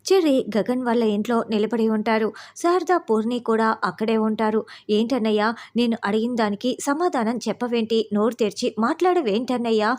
Cherry Gagan వాళ్ళ ఇంట్లో నిలబడి ఉంటారు. శారదా, పూర్ణి కూడా అక్కడే ఉంటారు. ఏంటన్నయ్యా, నేను అడిగిన దానికి సమాధానం చెప్పవేంటి? నోరు తెరిచి మాట్లాడవేంటన్నయ్యా?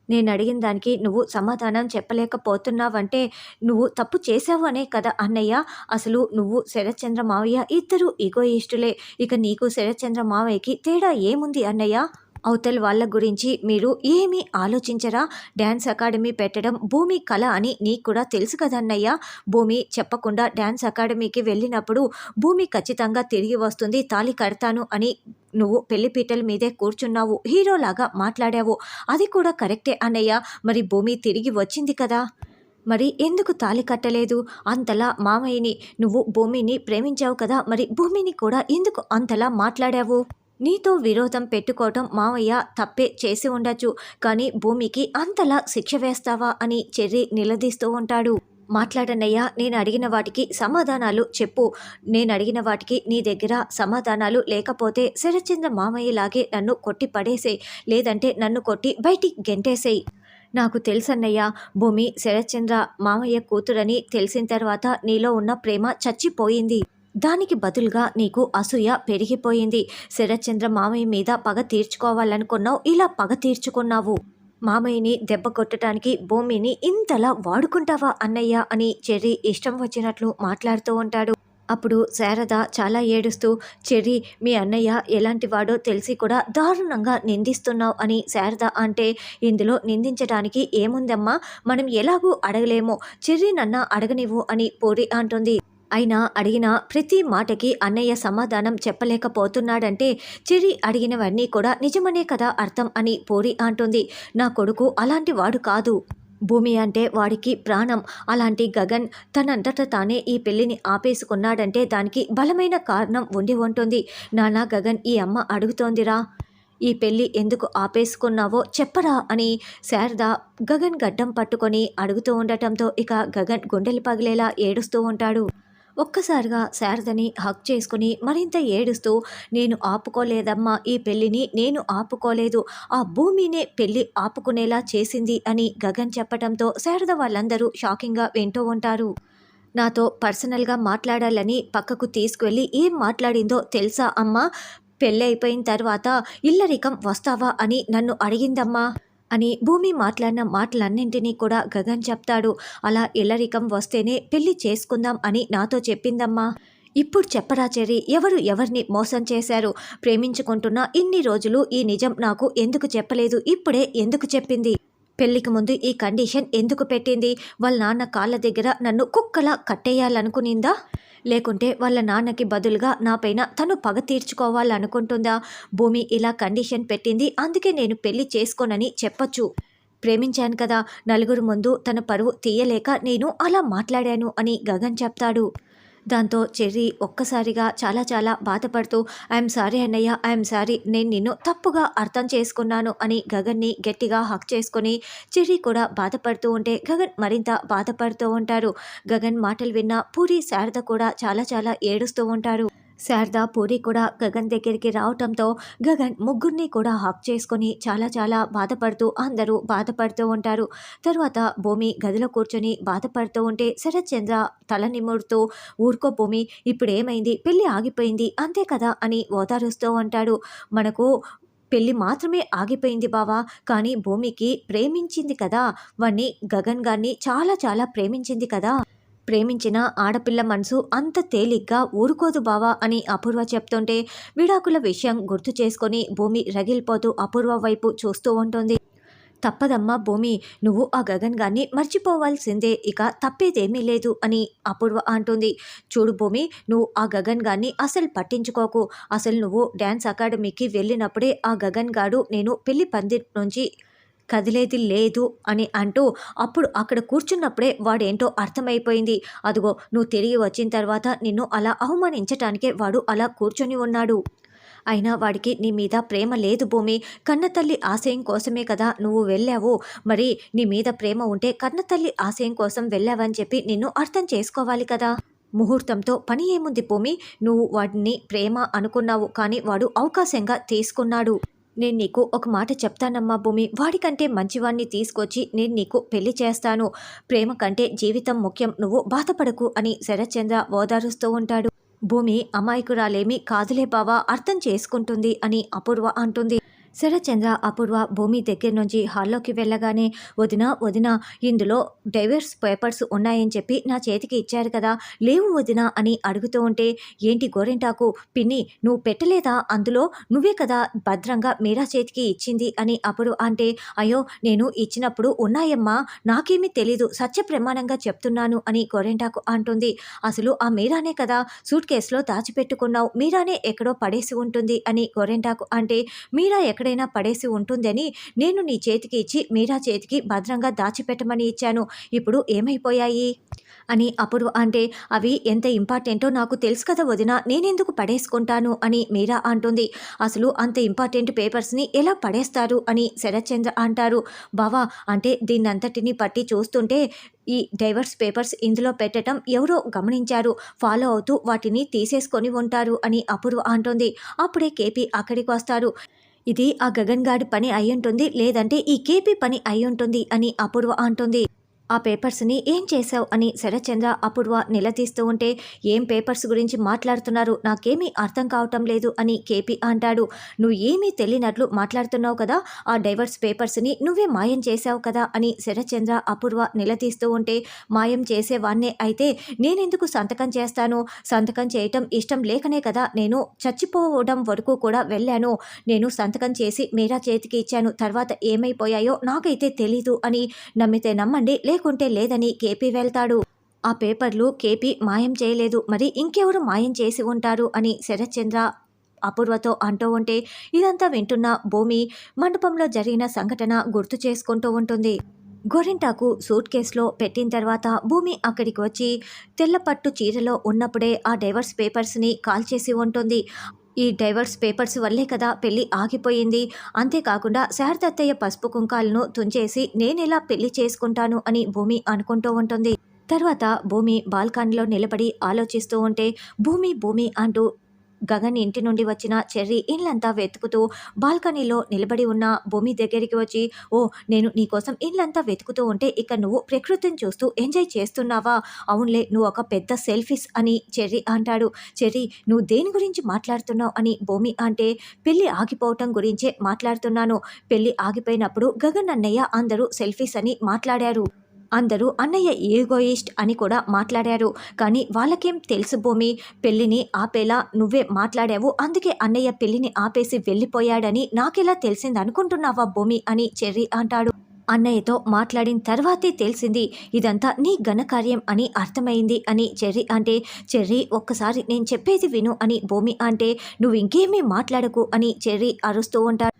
నేను అడిగిన దానికి నువ్వు సమాధానం చెప్పలేకపోతున్నావంటే నువ్వు తప్పు చేశావు అనే కదా అన్నయ్య. అసలు నువ్వు శరత్చంద్ర మావయ్య ఇద్దరు ఈగోయిస్టులే. ఇక నీకు శరత్చంద్ర మావయ్యకి తేడా ఏముంది అన్నయ్య? అవతల వాళ్ళ గురించి మీరు ఏమీ ఆలోచించరా? డ్యాన్స్ అకాడమీ పెట్టడం భూమి కళ అని నీకు కూడా తెలుసు కదన్నయ్య. భూమి చెప్పకుండా డ్యాన్స్ అకాడమీకి వెళ్ళినప్పుడు భూమి ఖచ్చితంగా తిరిగి వస్తుంది, తాళి కడతాను అని నువ్వు పెళ్లిపీటల మీదే కూర్చున్నావు, హీరోలాగా మాట్లాడావు. అది కూడా కరెక్టే అన్నయ్య. మరి భూమి తిరిగి వచ్చింది కదా, మరి ఎందుకు తాళి కట్టలేదు? అంతలా మామయ్యని, నువ్వు భూమిని ప్రేమించావు కదా, మరి భూమిని కూడా ఎందుకు అంతలా మాట్లాడావు? నీతో విరోధం పెట్టుకోవటం మావయ్య తప్పే చేసి ఉండొచ్చు, కానీ భూమికి అంతలా శిక్ష వేస్తావా అని చెర్రీ నిలదీస్తూ ఉంటాడు. మాట్లాడనయ్యా, నేను అడిగిన వాటికి సమాధానాలు చెప్పు. నేను అడిగిన వాటికి నీ దగ్గర సమాధానాలు లేకపోతే శరత్చంద్ర మామయ్యలాగే నన్ను కొట్టి పడేసేయ్, లేదంటే నన్ను కొట్టి బయటికి గెంటేసేయ్. నాకు తెలుసన్నయ్యా, భూమి శరత్చంద్ర మామయ్య కూతురని తెలిసిన తర్వాత నీలో ఉన్న ప్రేమ చచ్చిపోయింది. దానికి బదులుగా నీకు అసూయ పెరిగిపోయింది. శరత్చంద్ర మామయ్య మీద పగ తీర్చుకోవాలనుకున్నావు, ఇలా పగ తీర్చుకున్నావు. మామయ్యని దెబ్బ కొట్టడానికి భూమిని ఇంతలా వాడుకుంటావా అన్నయ్య అని చెర్రీ ఇష్టం వచ్చినట్లు మాట్లాడుతూ ఉంటాడు. అప్పుడు శారద చాలా ఏడుస్తూ, చెర్రీ, మీ అన్నయ్య ఎలాంటి వాడో తెలిసి కూడా దారుణంగా నిందిస్తున్నావు అని శారద అంటే, ఇందులో నిందించడానికి ఏముందమ్మా, మనం ఎలాగూ అడగలేమో, చెర్రీ నన్న అడగనివ్వు అని పూరి అంటుంది. అయినా అడిగిన ప్రతి మాటకి అన్నయ్య సమాధానం చెప్పలేకపోతున్నాడంటే చెర్రీ అడిగినవన్నీ కూడా నిజమనే కదా అర్థం అని పూరి అంటుంది. నా కొడుకు అలాంటి వాడు కాదు, భూమి అంటే వాడికి ప్రాణం. అలాంటి గగన్ తనంతట తానే ఈ పెళ్లిని ఆపేసుకున్నాడంటే దానికి బలమైన కారణం ఉండి ఉంటుంది. నానా గగన్, ఈ అమ్మ అడుగుతోందిరా, ఈ పెళ్ళి ఎందుకు ఆపేసుకున్నావో చెప్పరా అని శారద గగన్ గడ్డం పట్టుకొని అడుగుతూ ఉండటంతో ఇక గగన్ గుండెలు పగిలేలా ఏడుస్తూ ఉంటాడు. ఒక్కసారిగా శారదని హక్ చేసుకుని మరింత ఏడుస్తూ, నేను ఆపుకోలేదమ్మా, ఈ పెళ్ళిని నేను ఆపుకోలేదు, ఆ భూమినే పెళ్ళి ఆపుకునేలా చేసింది అని గగన్ చెప్పటంతో శారద వాళ్ళందరూ షాకింగ్గా వింటూ ఉంటారు. నాతో పర్సనల్గా మాట్లాడాలని పక్కకు తీసుకువెళ్ళి ఏం మాట్లాడిందో తెలుసా అమ్మా? పెళ్ళి అయిపోయిన తర్వాత ఇల్లరికం వస్తావా అని నన్ను అడిగిందమ్మా అని భూమి మాట్లాడిన మాటలన్నింటినీ కూడా గగన్ చెప్తాడు. అలా ఇల్లరికం వస్తేనే పెళ్లి చేసుకుందాం అని నాతో చెప్పిందమ్మా. ఇప్పుడు చెప్పరా చెర్రీ, ఎవరు ఎవరిని మోసం చేశారు? ప్రేమించుకుంటున్న ఇన్ని రోజులు ఈ నిజం నాకు ఎందుకు చెప్పలేదు? ఇప్పుడే ఎందుకు చెప్పింది? పెళ్లికి ముందు ఈ కండిషన్ ఎందుకు పెట్టింది? వాళ్ళ నాన్న కాళ్ళ దగ్గర నన్ను కుక్కలా కట్టేయాలనుకునిందా? లేకుంటే వాళ్ళ నాన్నకి బదులుగా నాపైన తను పగ తీర్చుకోవాలనుకుంటుందా? భూమి ఇలా కండిషన్ పెట్టింది, అందుకే నేను పెళ్లి చేసుకోనని చెప్పొచ్చు. ప్రేమించాను కదా, నలుగురు ముందు తన పరువు తీయలేక నేను అలా మాట్లాడాను అని గగన్ చెప్తాడు. దాంతో చెర్రీ ఒక్కసారిగా చాలా చాలా బాధపడుతూ, ఐఎమ్ సారీ అన్నయ్య, ఐఎమ్ సారీ, నేను నిన్ను తప్పుగా అర్థం చేసుకున్నాను అని గగన్ని గట్టిగా హక్ చేసుకుని చెర్రీ కూడా బాధపడుతూ ఉంటే గగన్ మరింత బాధపడుతూ ఉంటారు. గగన్ మాటలు విన్న పూరి, శారద కూడా చాలా చాలా ఏడుస్తూ ఉంటారు. శారద, పూరి కూడా గగన్ దగ్గరికి రావటంతో గగన్ ముగ్గురిని కూడా హక్ చేసుకొని చాలా చాలా బాధపడుతూ అందరూ బాధపడుతూ ఉంటారు. తర్వాత భూమి గదిలో కూర్చొని బాధపడుతూ ఉంటే శరత్చంద్ర తల నిమురుతూ, ఊరుకో భూమి, ఇప్పుడేమైంది, పెళ్ళి ఆగిపోయింది అంతే కదా అని ఓదారుస్తూ ఉంటాడు. మనకు పెళ్ళి మాత్రమే ఆగిపోయింది బావా, కానీ భూమికి ప్రేమించింది కదా, వాణ్ణి గగన్ గారిని చాలా చాలా ప్రేమించింది కదా, ప్రేమించిన ఆడపిల్ల మనసు అంత తేలిగ్గా ఊరుకోదు బావా అని అపూర్వ చెప్తుంటే విడాకుల విషయం గుర్తు చేసుకొని భూమి రగిలిపోతూ అపూర్వ వైపు చూస్తూ ఉంటుంది. తప్పదమ్మా భూమి, నువ్వు ఆ గగన్ గారిని మర్చిపోవాల్సిందే, ఇక తప్పేదేమీ లేదు అని అపూర్వ అంటుంది. చూడు భూమి, నువ్వు ఆ గగన్ గారిని అసలు పట్టించుకోకు. అసలు నువ్వు డ్యాన్స్ అకాడమీకి వెళ్ళినప్పుడే ఆ గగన్ గాడు నేను పెళ్లి పందిరి నుంచి కదిలేది లేదు అని అంటూ అప్పుడు అక్కడ కూర్చున్నప్పుడే వాడేంటో అర్థమైపోయింది. అదిగో నువ్వు తిరిగి వచ్చిన తర్వాత నిన్ను అలా అవమానించటానికే వాడు అలా కూర్చొని ఉన్నాడు. అయినా వాడికి నీ మీద ప్రేమ లేదు భూమి, కన్నతల్లి ఆశయం కోసమే కదా నువ్వు వెళ్ళావు. మరి నీ మీద ప్రేమ ఉంటే కన్నతల్లి ఆశయం కోసం వెళ్ళావని చెప్పి నిన్ను అర్థం చేసుకోవాలి కదా. ముహూర్తంతో పని ఏముంది భూమి, నువ్వు వాడిని ప్రేమ అనుకున్నావు, కానీ వాడు అవకాశంగా తీసుకున్నాడు. నేను నీకు ఒక మాట చెప్తానమ్మా భూమి, వాడికంటే మంచివాణ్ణి తీసుకొచ్చి నేను నీకు పెళ్లి చేస్తాను. ప్రేమ కంటే జీవితం ముఖ్యం, నువ్వు బాధపడకు అని శరత్చంద్ర ఓదారుస్తూ ఉంటాడు. భూమి అమాయకురాలేమి కాదులే బావా, అర్థం చేసుకుంటుంది అని అపూర్వ అంటుంది. శరత్చంద్ర అపూర్వ భూమి దగ్గర నుంచి హాల్లోకి వెళ్ళగానే, వదిన వదిన, ఇందులో డైవర్స్ పేపర్స్ ఉన్నాయని చెప్పి నా చేతికి ఇచ్చారు కదా, లేవు వదిన అని అడుగుతూ ఉంటే, ఏంటి గోరింటాకు పిన్ని, నువ్వు పెట్టలేదా అందులో, నువ్వే కదా భద్రంగా మీరా చేతికి ఇచ్చింది అని అపూర్వ అంటే, అయ్యో నేను ఇచ్చినప్పుడు ఉన్నాయమ్మా, నాకేమీ తెలీదు, సత్య ప్రమాణంగా చెప్తున్నాను అని గోరింటాకు అంటుంది. అసలు ఆ మీరానే కదా సూట్ కేసులో దాచిపెట్టుకున్నావు, మీరానే ఎక్కడో పడేసి ఉంటుంది అని గోరింటాకు అంటే, మీరా ఎక్కడైనా పడేసి ఉంటుందని నేను నీ చేతికి ఇచ్చి మీరా చేతికి భద్రంగా దాచిపెట్టమని ఇచ్చాను, ఇప్పుడు ఏమైపోయాయి అని అపూర్వ అంటే, అవి ఎంత ఇంపార్టెంటో నాకు తెలుసు కదా వదిన, నేనెందుకు పడేసుకుంటాను అని మీరా అంటుంది. అసలు అంత ఇంపార్టెంట్ పేపర్స్ని ఎలా పడేస్తారు అని శరత్చంద్ర అంటారు. బావా, అంటే దీన్నంతటిని పట్టి చూస్తుంటే ఈ డైవర్స్ పేపర్స్ ఇందులో పెట్టడం ఎవరో గమనించారు, ఫాలో అవుతూ వాటిని తీసేసుకొని ఉంటారు అని అపూర్వ అంటుంది. అప్పుడే కేపీ అక్కడికి వస్తారు. ఇది ఆ గగన్ గాడి పని అయ్యుంటుంది, లేదంటే ఈ కేపీ పని అయ్యుంటుంది అని అపూర్వ అంటుంది. ఆ పేపర్స్ని ఏం చేశావు అని శరత్చంద్ర అపూర్వ నిలదీస్తూ ఉంటే, ఏం పేపర్స్ గురించి మాట్లాడుతున్నారు, నాకేమీ అర్థం కావటం లేదు అని కేపీ అంటాడు. నువ్వు ఏమీ తెలియనట్లు మాట్లాడుతున్నావు కదా, ఆ డైవర్స్ పేపర్స్ని నువ్వే మాయం చేశావు కదా అని శరత్చంద్ర అపూర్వ నిలదీస్తూ ఉంటే, మాయం చేసేవాన్నే అయితే నేనెందుకు సంతకం చేస్తాను, సంతకం చేయటం ఇష్టం లేకనే కదా నేను చచ్చిపోవడం వరకు కూడా వెళ్ళాను, నేను సంతకం చేసి మీరా చేతికి ఇచ్చాను, తర్వాత ఏమైపోయాయో నాకైతే తెలీదు అని, నమ్మితే నమ్మండి లేకుంటే లేదని కేపీ వెళ్తాడు. ఆ పేపర్లు కేపీ మాయం చేయలేదు, మరి ఇంకెవరు మాయం చేసి ఉంటారు అని శరత్చంద్ర అపూర్వతో అంటూ ఉంటే, ఇదంతా వింటున్న భూమి మండపంలో జరిగిన సంఘటన గుర్తు చేసుకుంటూ ఉంటుంది. గోరింటాకు సూట్ కేసులో పెట్టిన తర్వాత భూమి అక్కడికి వచ్చి తెల్లపట్టు చీరలో ఉన్నప్పుడే ఆ డైవర్స్ పేపర్స్ని కాల్చేసి ఉంటుంది. ఈ డైవర్స్ పేపర్స్ వల్లే కదా పెళ్ళి ఆగిపోయింది, అంతేకాకుండా శారదత్తయ్య పసుపు కుంకాలను తుంచేసి నేనెలా పెళ్లి చేసుకుంటాను అని భూమి అనుకుంటూ ఉంటుంది. తర్వాత భూమి బాల్కనీలో నిలబడి ఆలోచిస్తూ ఉంటే, భూమి భూమి అంటూ గగన్ ఇంటి నుండి వచ్చిన చెర్రీ ఇల్లంతా వెతుకుతూ బాల్కనీలో నిలబడి ఉన్న భూమి దగ్గరికి వచ్చి, ఓ నేను నీకోసం ఇల్లంతా వెతుకుతూ ఉంటే ఇక నువ్వు ప్రకృతిని చూస్తూ ఎంజాయ్ చేస్తున్నావా, అవునులే నువ్వు ఒక పెద్ద సెల్ఫిష్ అని చెర్రీ అంటాడు. చెర్రీ, నువ్వు దేని గురించి మాట్లాడుతున్నావు అని భూమి అంటే, పెళ్ళి ఆగిపోవటం గురించే మాట్లాడుతున్నాను, పెళ్ళి ఆగిపోయినప్పుడు గగన్ అన్నయ్య అందరూ సెల్ఫిష్ అని మాట్లాడారు, అందరూ అన్నయ్య ఈగోయిస్ట్ అని కూడా మాట్లాడారు, కానీ వాళ్ళకేం తెలుసు భూమి, పెళ్ళిని ఆపేలా నువ్వే మాట్లాడావు, అందుకే అన్నయ్య పెళ్ళిని ఆపేసి వెళ్ళిపోయాడని నాకెలా తెలిసింది అనుకుంటున్నావా భూమి అని చెర్రీ అంటాడు. అన్నయ్యతో మాట్లాడిన తర్వాతే తెలిసింది, ఇదంతా నీ ఘనకార్యం అని అర్థమైంది అని చెర్రీ అంటే, చెర్రీ ఒక్కసారి నేను చెప్పేది విను అని భూమి అంటే, నువ్వు ఇంకేమీ మాట్లాడకు అని చెర్రీ అరుస్తూ ఉంటాడు.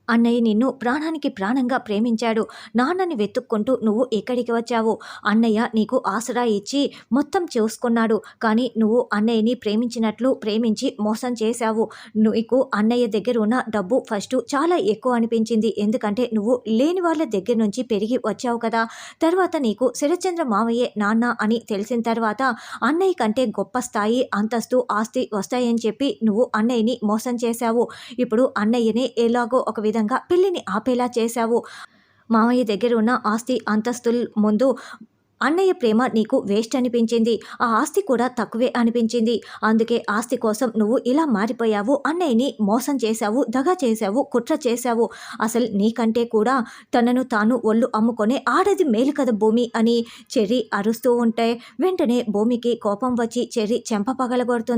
అన్నయ్య నిన్ను ప్రాణానికి ప్రాణంగా ప్రేమించాడు, నాన్నని వెతుక్కుంటూ నువ్వు ఎక్కడికి వచ్చావు, అన్నయ్య నీకు ఆసరా ఇచ్చి మొత్తం చూసుకున్నాడు, కానీ నువ్వు అన్నయ్యని ప్రేమించినట్లు ప్రేమించి మోసం చేశావు. నీకు అన్నయ్య దగ్గర ఉన్న డబ్బు ఫస్ట్ చాలా ఎక్కువ అనిపించింది, ఎందుకంటే నువ్వు లేని వాళ్ళ దగ్గర నుంచి పెరిగి వచ్చావు కదా, తర్వాత నీకు శరత్చంద్ర మావయ్యే నాన్న అని తెలిసిన తర్వాత అన్నయ్య కంటే గొప్ప స్థాయి అంతస్తు ఆస్తి వస్తాయని చెప్పి నువ్వు అన్నయ్యని మోసం చేశావు. ఇప్పుడు అన్నయ్యనే ఎలాగో ఒక విధంగా పెళ్ళిని ఆపేలా చేశావు. మామయ్య దగ్గర ఉన్న ఆస్తి అంతస్తుల ముందు అన్నయ్య ప్రేమ నీకు వేస్ట్ అనిపించింది, ఆ ఆస్తి కూడా తక్కువే అనిపించింది, అందుకే ఆస్తి కోసం నువ్వు ఇలా మారిపోయావు, అన్నయ్యని మోసం చేశావు, దగా చేశావు, కుట్ర చేశావు. అసలు నీకంటే కూడా తనను తాను ఒళ్ళు అమ్ముకొనే ఆడది మేలు కదా భూమి అని చెర్రీ అరుస్తూ ఉంటే, వెంటనే భూమికి కోపం వచ్చి చెర్రీ చెంప పగలగొడుతుంది.